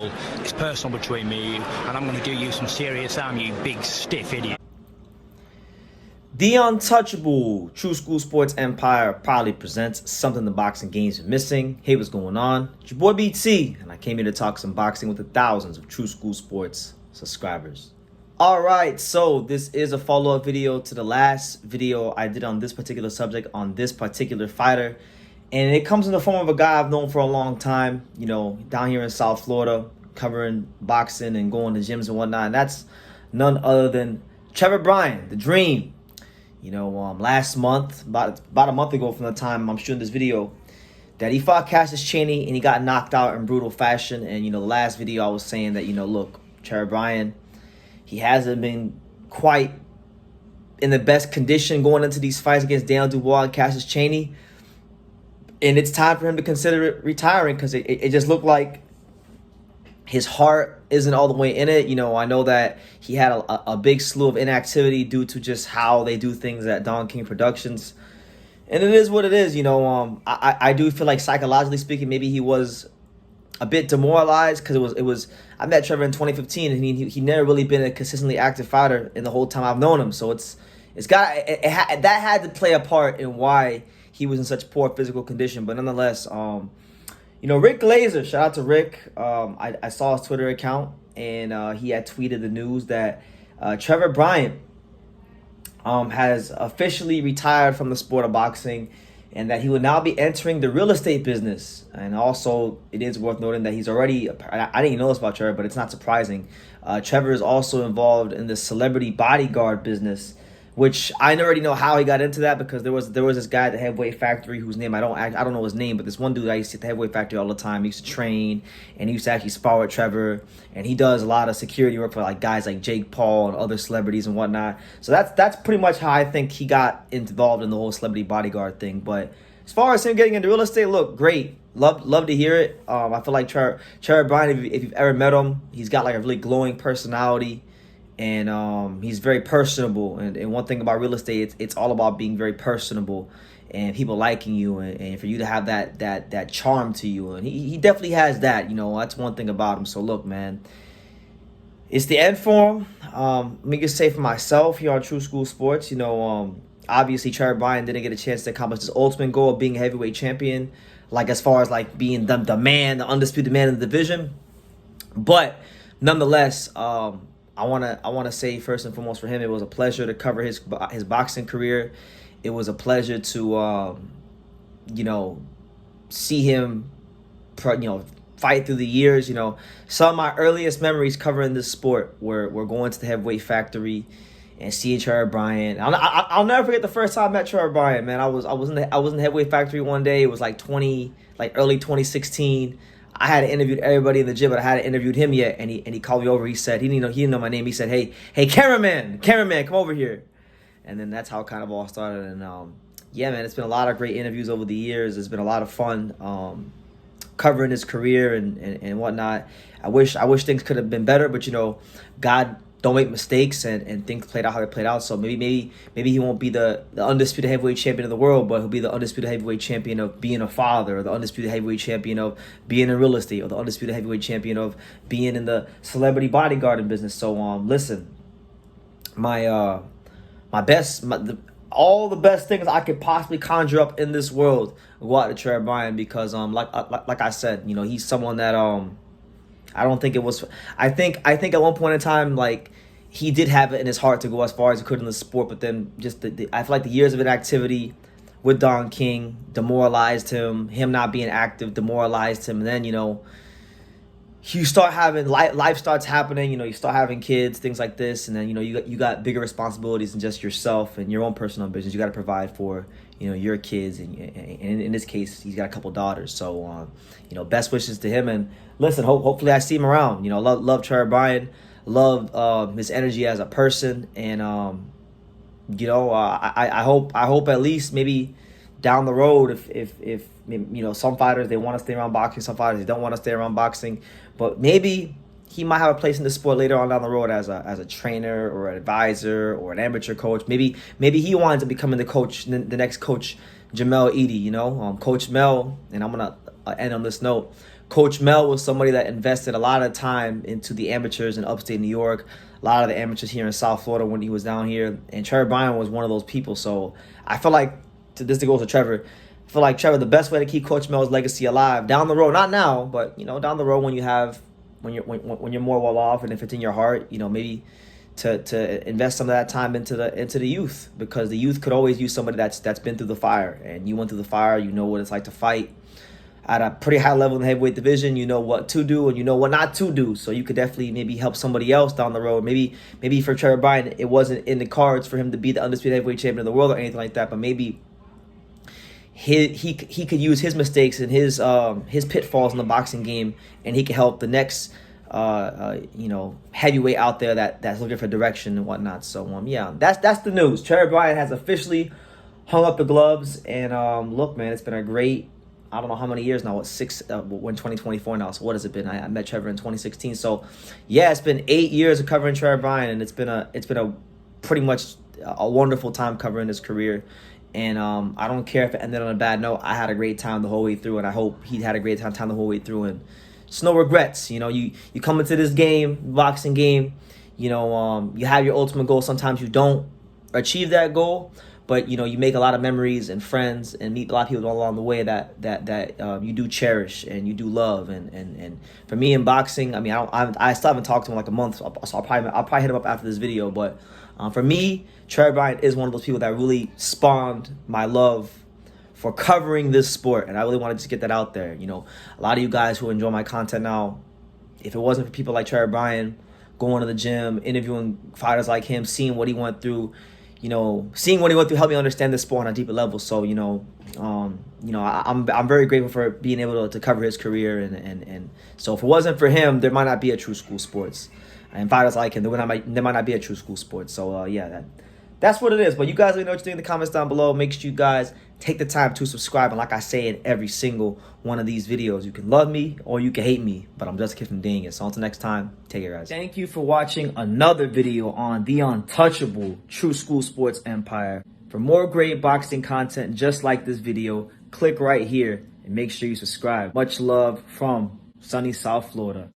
It's personal between me and you, and I'm going to do you some serious harm, you big stiff idiot. The untouchable True School Sports Empire proudly presents something the boxing game's been missing. Hey, what's going on? It's your boy BT, and I came here to talk some boxing with the thousands of True School Sports subscribers. Alright, so this is a follow-up video to the last video I did on this particular subject, on this particular fighter. And it comes in the form of a guy I've known for a long time, you know, down here in South Florida, covering boxing and going to gyms and whatnot. And that's none other than Trevor Bryan, the Dream. You know, last month, about a month ago from the time I'm shooting this video, that he fought Cassius Chaney and he got knocked out in brutal fashion. And, you know, the last video I was saying that, you know, look, Trevor Bryan, he hasn't been quite in the best condition going into these fights against Daniel Dubois and Cassius Chaney. And it's time for him to consider retiring because it just looked like his heart isn't all the way in it. You know, I know that he had a big slew of inactivity due to just how they do things at Don King Productions. And it is what it is, you know. I do feel like psychologically speaking, maybe he was a bit demoralized because it was I met Trevor in 2015 and he never really been a consistently active fighter in the whole time I've known him. So that had to play a part in why he was in such poor physical condition. But nonetheless, you know, Rick Glazer, shout out to Rick. I saw his Twitter account, and he had tweeted the news that Trevor Bryant has officially retired from the sport of boxing, and that he will now be entering the real estate business. And also, it is worth noting that he's already, I didn't even know this about Trevor, but it's not surprising. Trevor is also involved in the celebrity bodyguard business, which I already know how he got into that, because there was this guy at the Heavyweight Factory whose name I don't know his name, but this one dude I used to see at the Heavyweight Factory all the time. He used to train and he used to actually spar with Trevor, and he does a lot of security work for like guys like Jake Paul and other celebrities and whatnot. So that's pretty much how I think he got involved in the whole celebrity bodyguard thing. But as far as him getting into real estate, look, great. Love to hear it. I feel like Trevor Bryan, if you've ever met him, he's got like a really glowing personality. And he's very personable. And one thing about real estate, it's all about being very personable and people liking you, and for you to have that charm to you. And he definitely has that. You know, that's one thing about him. So look, man, it's the end for him. Let me just say for myself here on True School Sports, you know, obviously Trevor Bryan didn't get a chance to accomplish his ultimate goal of being a heavyweight champion, like as far as like being the man, the undisputed man in the division. But nonetheless, I wanna say first and foremost, for him, it was a pleasure to cover his boxing career. It was a pleasure to you know, see him fight through the years. You know, some of my earliest memories covering this sport were going to the Heavyweight Factory and seeing Trevor Bryan. I'll never forget the first time I met Trevor Bryan. Man, I was in the Heavyweight Factory one day. It was like early 2016. I hadn't interviewed everybody in the gym, but I hadn't interviewed him yet, and he called me over. He said he didn't know my name. He said, "Hey, cameraman, come over here." And then that's how it kind of all started. And yeah, man, it's been a lot of great interviews over the years. It's been a lot of fun covering his career and whatnot. I wish things could have been better, but you know, God don't make mistakes, and things played out how they played out. So maybe he won't be the undisputed heavyweight champion of the world, but he'll be the undisputed heavyweight champion of being a father, or the undisputed heavyweight champion of being in real estate, or the undisputed heavyweight champion of being in the celebrity bodyguarding business. So listen, all the best things I could possibly conjure up in this world go out to Trevor Bryan, because like I said, you know, he's someone that I don't think it was. I think at one point in time, like, he did have it in his heart to go as far as he could in the sport, but then just I feel like the years of inactivity with Don King demoralized him. Him not being active demoralized him. And then, you know, you start having life starts happening. You know, you start having kids, things like this, and then, you know, you got bigger responsibilities than just yourself and your own personal business. You got to provide for, you know, your kids, and in this case, he's got a couple daughters. So you know, best wishes to him, and listen, hopefully I see him around. You know, love Trevor Bryan, love his energy as a person, and you know, I hope at least maybe down the road, if you know, some fighters, they want to stay around boxing, some fighters, they don't want to stay around boxing, but maybe he might have a place in the sport later on down the road as a trainer or an advisor or an amateur coach. Maybe he wanted to becoming the coach, the next coach, Jamel Edey. You know, Coach Mel, and I'm gonna end on this note. Coach Mel was somebody that invested a lot of time into the amateurs in upstate New York, a lot of the amateurs here in South Florida when he was down here. And Trevor Bryan was one of those people. So I feel like, this goes to Trevor, I feel like, Trevor, the best way to keep Coach Mel's legacy alive down the road, not now, but, down the road when you're more well off, and if it's in your heart, maybe to invest some of that time into the youth, because the youth could always use somebody that's been through the fire. And you went through the fire, you know what it's like to fight at a pretty high level in the heavyweight division. You know what to do and you know what not to do. So you could definitely maybe help somebody else down the road. Maybe for Trevor Bryan, it wasn't in the cards for him to be the undisputed heavyweight champion of the world or anything like that, but maybe he could use his mistakes and his pitfalls in the boxing game, and he could help the next heavyweight out there that's looking for direction and whatnot. So yeah, that's the news. Trevor Bryan has officially hung up the gloves, and look, man, it's been a great, I don't know how many years now. What, we're in 2024 now. So what has it been? I met Trevor in 2016. So yeah, it's been 8 years of covering Trevor Bryan, and it's been a pretty much a wonderful time covering his career. And I don't care if it ended on a bad note. I had a great time the whole way through, and I hope he had a great time the whole way through. And just no regrets. You come into this game, boxing game, you have your ultimate goal. Sometimes you don't achieve that goal, but you make a lot of memories and friends and meet a lot of people along the way that you do cherish and you do love. And for me in boxing, I mean, I still haven't talked to him in like a month, so I'll probably hit him up after this video. But for me, Trevor Bryan is one of those people that really spawned my love for covering this sport, and I really want to just get that out there. A lot of you guys who enjoy my content now, if it wasn't for people like Trevor Bryan going to the gym, interviewing fighters like him, seeing what he went through, helped me understand this sport on a deeper level. So I'm very grateful for being able to cover his career, and so if it wasn't for him, there might not be a true school sports, and fighters like him, there might not be a true school sports. So yeah, that's what it is. But you guys let me know what you think in the comments down below. Make sure you guys take the time to subscribe. And like I say in every single one of these videos, you can love me or you can hate me, but I'm just a kid from Dang It. So until next time, take care, guys. Thank you for watching another video on the untouchable True School Sports Empire. For more great boxing content just like this video, click right here and make sure you subscribe. Much love from sunny South Florida.